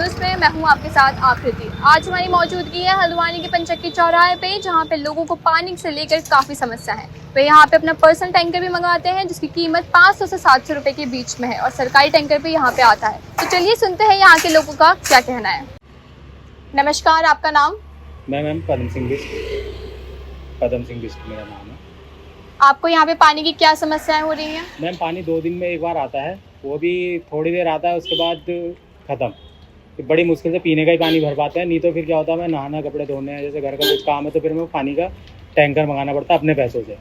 News में मैं हूं आपके साथ आकृति। आज हमारी मौजूदगी है हल्द्वानी के पंचक्की चौराहे पे, जहां पे लोगों को पानी से लेकर काफ़ी समस्या है। वे यहां पे अपना पर्सनल टैंकर भी मंगवाते हैं, जिसकी कीमत 500 से 700 रुपये के बीच में है और सरकारी टैंकर भी यहां पे आता है। तो चलिए सुनते हैं यहाँ के लोगों का क्या कहना है। नमस्कार, आपका नाम? मैम पदम सिंह बिस्ट मेरा नाम है। आपको यहाँ पे पानी की क्या समस्याएं हो रही हैं? मैम पानी 2 दिन में एक बार आता है, वो भी थोड़ी देर आता है, उसके बाद ख़त्म। बड़ी मुश्किल से पीने का ही पानी भर पाते हैं, नहीं तो फिर क्या होता है, मैं नहाना, कपड़े धोने हैं, जैसे घर का कुछ काम है तो फिर मैं पानी का टैंकर मंगाना पड़ता है अपने पैसों से।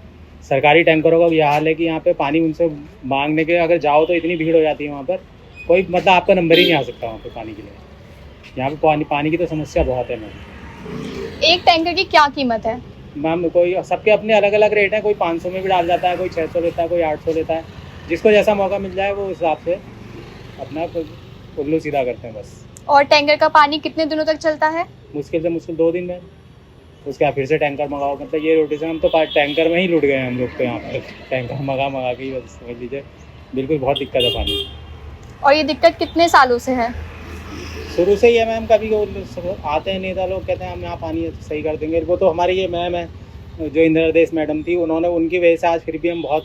सरकारी टैंकरों का यह हाल है कि यहाँ पे पानी उनसे मांगने के अगर जाओ तो इतनी भीड़ हो जाती है, वहाँ पर कोई मतलब आपका नंबर ही नहीं आ सकता वहाँ पर पानी के लिए। यहाँ पे पानी की तो समस्या बहुत है मैम। एक टैंकर की क्या कीमत है? मैम कोई सबके अपने अलग अलग रेट हैं, कोई 500 में भी डाल जाता है, कोई 600 लेता है, कोई 800 लेता है। जिसको जैसा मौका मिल जाए वो हिसाब से अपना उल्लू सीधा करते हैं बस। और टैंकर का पानी कितने दिनों तक चलता है? मुश्किल से मुश्किल 2 दिन में, उसके बाद फिर से टैंकर मंगाओ। मतलब ये रोटी से हम तो टैंकर में ही लुट गए हैं हम लोग तो, यहाँ पर टैंकर मंगा के ही बस समझ लीजिए बिल्कुल बहुत दिक्कत है पानी। और ये दिक्कत कितने सालों से है? शुरू से ही है मैम। कभी आते हैं नेता लोग, कहते हैं हम यहाँ पानी सही कर देंगे। वो तो हमारी ये मैम है जो इंद्रदेश मैडम थी, उन्होंने उनकी वजह से आज फिर भी हम बहुत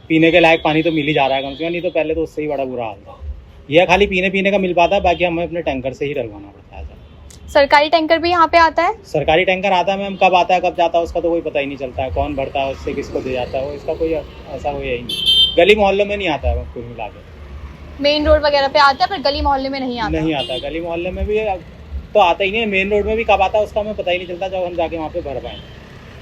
पीने के लायक पानी तो मिल ही जा रहा है कम से कम, नहीं तो पहले तो उससे ही बड़ा बुरा हाल था। यह खाली पीने का मिल पाता है, बाकी हमें अपने टैंकर से ही डलवाना पड़ता है। सरकारी टैंकर भी यहाँ पे आता है? सरकारी टैंकर आता है मैम, कब आता है कब जाता है उसका तो कोई पता ही नहीं चलता है। कौन भरता है उससे किसको दे जाता है, वो इसका कोई ऐसा कोई है ही नहीं। गली मोहल्लों में नहीं आता है कुल मिला के। मेन रोड वगैरह पे आता है पर गली मोहल्ले में नहीं आता? नहीं आता, गली मोहल्ले में भी तो आता ही नहीं। मेन रोड में भी कब आता है उसका हमें पता ही नहीं चलता, जब हम जाके वहाँ पे भर पाएँ।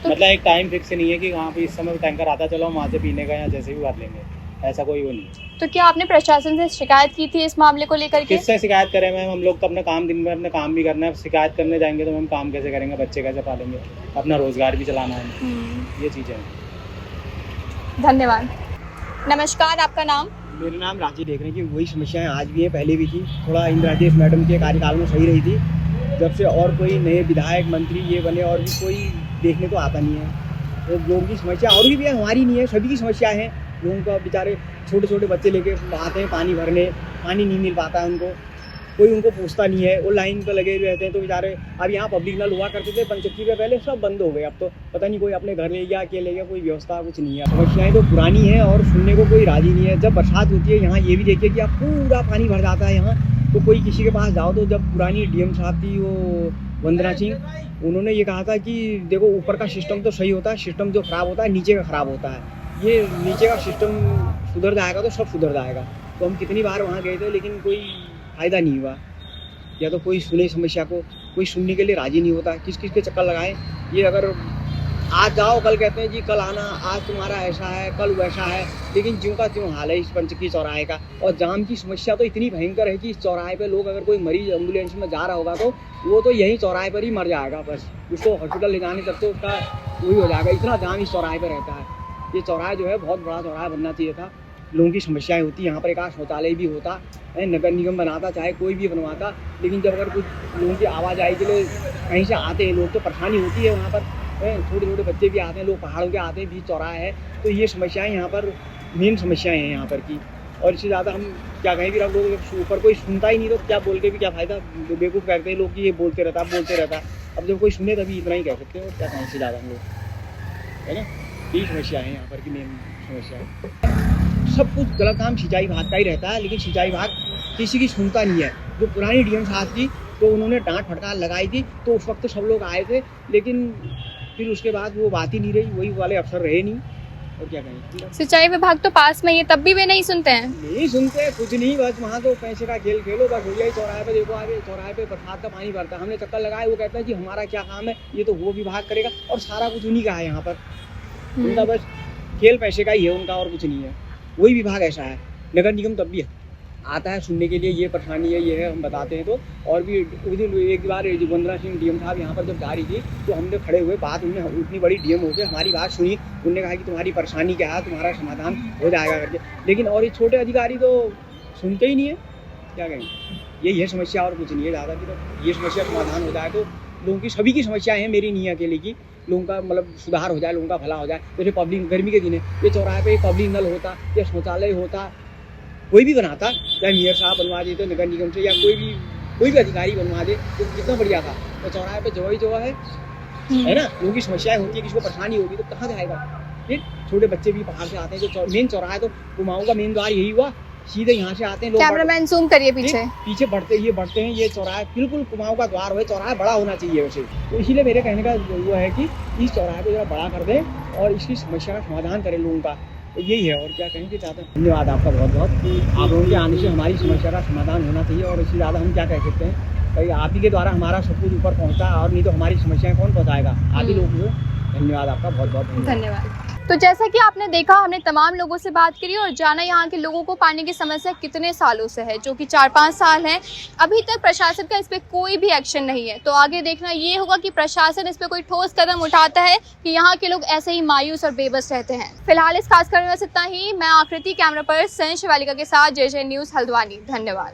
तो मतलब एक टाइम फिक्स नहीं है कि वहाँ पे इस समय टैंकर आता है चलो हम वहाँ से पीने का या जैसे भी भर लेंगे, ऐसा कोई वो नहीं। तो क्या आपने प्रशासन से शिकायत की थी इस मामले को लेकर के? किससे शिकायत करें मैम, हम लोग तो अपना काम दिन भर अपना काम भी करना है। शिकायत करने जाएंगे तो हम काम कैसे करेंगे, बच्चे कैसे पालेंगे, अपना रोजगार भी चलाना है, ये चीज़ें हैं। धन्यवाद। नमस्कार, आपका नाम? मेरा नाम राजी। देख रहे हैं कि वही समस्याएं आज भी हैं, पहले भी थी। थोड़ा इंद्रादेश मैडम के कार्यकाल में सही रही थी, जब से और कोई नए विधायक मंत्री ये बने और भी कोई देखने को आता नहीं है। तो लोगों की समस्या और भी है, हमारी नहीं है, सभी की समस्या है। लोगों का बेचारे छोटे छोटे बच्चे लेके आते हैं पानी भरने, पानी नहीं मिल पाता है उनको, कोई उनको पूछता नहीं है। वो लाइन पर लगे रहते हैं तो बेचारे। अब यहाँ पब्लिक नल हुआ करते थे पंचक्की पे, पहले सब बंद हो गए। अब तो पता नहीं कोई अपने घर ले गया, क्या ले गया, कोई व्यवस्था कुछ नहीं है। समस्याएं तो पुरानी है और सुनने को कोई राजी नहीं है। जब बरसात होती है यहाँ ये भी देखिए कि अब पूरा पानी भर जाता है यहाँ, तो कोई किसी के पास जाओ तो जब पुरानी डीएम साहब थी वो वंदना सिंह, उन्होंने ये कहा था कि देखो ऊपर का सिस्टम तो सही होता है, सिस्टम जो ख़राब होता है नीचे का ख़राब होता है। ये नीचे का सिस्टम सुधर जाएगा तो सब सुधर जाएगा। तो हम कितनी बार वहाँ गए थे लेकिन कोई फ़ायदा नहीं हुआ, या तो कोई सुने समस्या को, कोई सुनने के लिए राजी नहीं होता। किस किस के चक्कर लगाएं। ये अगर आज जाओ कल कहते हैं जी कल आना, आज तुम्हारा ऐसा है कल वैसा है, लेकिन ज्यों का त्यों हाल है इस पंचक्की चौराहे का। और जाम की समस्या तो इतनी भयंकर है कि इस चौराहे पे लोग, अगर कोई मरीज एम्बुलेंस में जा रहा होगा तो वो तो यही चौराहे पर ही मर जाएगा, बस उसको हॉस्पिटल ले जाने तक तो उसका वही हो जाएगा। इतना जाम इस चौराहे पर रहता है। ये चौराहा जो है बहुत बड़ा चौराहा बनना चाहिए था। लोगों की समस्याएं होती, यहाँ पर एक शौचालय भी होता, नगर निगम बनाता, चाहे कोई भी बनवाता, लेकिन जब अगर कुछ लोगों की आवाजाही के लिए कहीं से आते हैं लोग तो परेशानी होती है। वहाँ पर छोटे छोटे बच्चे भी आते हैं, लोग पहाड़ों के आते हैं, बीच चौराहा है, तो ये समस्याएं यहाँ पर मेन समस्याएं हैं यहाँ पर की। और इससे ज़्यादा हम क्या कहें, भी अब लोग ऊपर कोई सुनता ही नहीं तो क्या बोल के भी क्या फ़ायदा। बेवकूफ़ करते हैं लोग कि ये बोलते रहता। अब जब कोई सुने तभी इतना ही कह सकते हैं, और क्या कहें इससे ज़्यादा हम लोग, है ना। यही समस्या है यहाँ पर की मेन समस्या है। सब कुछ गलत काम सिंचाई विभाग का ही रहता है, लेकिन सिंचाई विभाग किसी की सुनता नहीं है। जो पुरानी डीएम साहब थी तो उन्होंने डांट फटकार लगाई थी, तो उस वक्त सब लोग आए थे, लेकिन फिर उसके बाद वो बात ही नहीं रही, वही वाले अफसर रहे नहीं। और क्या कहें, सिंचाई विभाग तो पास में ही है, तब भी वे नहीं सुनते हैं। नहीं सुनते कुछ नहीं, बस वहाँ तो पैसे का खेल खेलो बस। भैया चौराहे पे देखो, आगे चौराहे पे बरसात का पानी भरता है, हमने चक्कर लगाए, वो कहता है कि हमारा क्या काम है, ये तो वो विभाग करेगा, और सारा कुछ उन्हीं का है यहाँ पर। उनका बस खेल पैसे का ही है उनका, और कुछ नहीं है। वही विभाग ऐसा है। नगर निगम तब भी आता है सुनने के लिए, ये परेशानी है, ये है, हम बताते हैं तो। और भी एक बार वंदना सिंह डीएम साहब यहाँ पर जब जा रही थी तो हमने खड़े हुए बात, उन्होंने इतनी बड़ी डीएम हो गई हमारी बात सुनी, उन्होंने कहा कि तुम्हारी परेशानी क्या है, तुम्हारा समाधान हो जाएगा करके। लेकिन और ये छोटे अधिकारी तो सुनते ही नहीं है, क्या कहें। यही है समस्या और कुछ नहीं है ज़्यादा की। तो ये समस्या समाधान हो जाए तो लोगों की, सभी की समस्या है, मेरी नहीं है अकेले की। लोगों का मतलब सुधार हो जाए, लोगों का भला हो जाए। जैसे पब्लिक, गर्मी के दिन है, ये चौराहे पे पब्लिक नल होता या शौचालय होता, कोई भी बनाता, चाहे मेयर साहब बनवा देते नगर निगम से, या कोई भी कोई भी अधिकारी बनवा दे तो कितना बढ़िया था। तो चौराहे पे जो है ना, लोगों की समस्याएं होती है, किसी को परेशानी होगी तो कहाँ जाएगा। फिर छोटे बच्चे भी बाहर से आते हैं, जो मेन चौराहा है तो कुमाऊं का मेन द्वार यही हुआ, सीधे यहाँ से आते हैं लोग। कैमरामैन जूम करिए पीछे बढ़ते हैं, ये चौराहा बिल्कुल कुमाऊं का द्वार है, चौराहा बड़ा होना चाहिए वैसे। तो इसीलिए मेरे कहने का वो है कि इस चौराहे को जरा बड़ा कर दें और इसकी समस्या का समाधान करें लोगों का। तो यही है, और क्या कहेंगे चाहते हैं। धन्यवाद आपका बहुत बहुत। आप लोगों के आने से हमारी समस्या का समाधान होना चाहिए, और इससे ज़्यादा हम क्या कह सकते हैं। भाई आप ही के द्वारा हमारा सब कुछ ऊपर पहुँचता है, और नहीं तो हमारी समस्याएं कौन पहुँचाएगा, आप ही लोग को। धन्यवाद आपका बहुत बहुत धन्यवाद। तो जैसा कि आपने देखा, हमने तमाम लोगों से बात करी और जाना यहाँ के लोगों को पानी की समस्या कितने सालों से है, जो कि 4-5 साल है। अभी तक प्रशासन का इस पे कोई भी एक्शन नहीं है। तो आगे देखना ये होगा कि प्रशासन इस पे कोई ठोस कदम उठाता है कि यहाँ के लोग ऐसे ही मायूस और बेबस रहते हैं। फिलहाल इस खास खबर में इतना ही। मैं आकृति, कैमरा पर संजय शिवालिका के साथ JJ न्यूज़ हल्द्वानी। धन्यवाद।